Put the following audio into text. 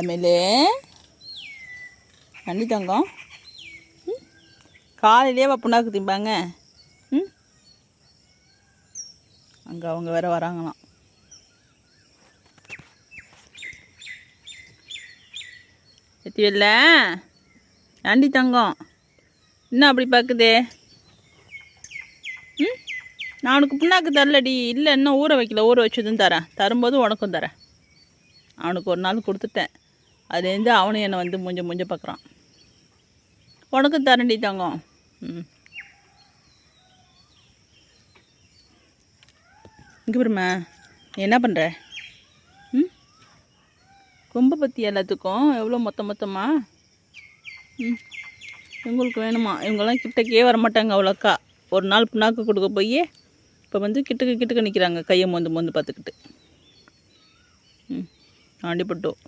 தமிழே நன்றி தங்கம். காலையிலேயே புண்ணாக்கு திம்பாங்க. அங்கே அவங்க வேற வராங்களாம். எத்தி வெளில நன்றி தங்கம். என்ன அப்படி பார்க்குதே? நான் உனக்கு புண்ணாக்கு தரலடி. இல்லை, இன்னும் ஊற வைக்கல. ஊற வச்சதும் தரேன். தரும்போது உனக்கும் தரேன். அவனுக்கு ஒரு நாள் கொடுத்துட்டேன். அதுலேருந்து அவனும் என்னை வந்து மூஞ்ச பார்க்குறான். உனக்கும் தரேன்டி தங்கம். இங்கே பாருமா, என்ன பண்ணுற? கொம்பை பற்றி எல்லாத்துக்கும் எவ்வளோ மொத்தமாக இவங்களுக்கு வேணுமா? இவங்கெல்லாம் கிட்டக்கே வரமாட்டாங்க அவ்வளோக்கா. ஒரு நாள் புண்ணாக்கு கொடுக்க போய் இப்போ வந்து கிட்டக்க நிற்கிறாங்க, கையை மொந்து பார்த்துக்கிட்டு. ஆண்டிப்பட்டோம்.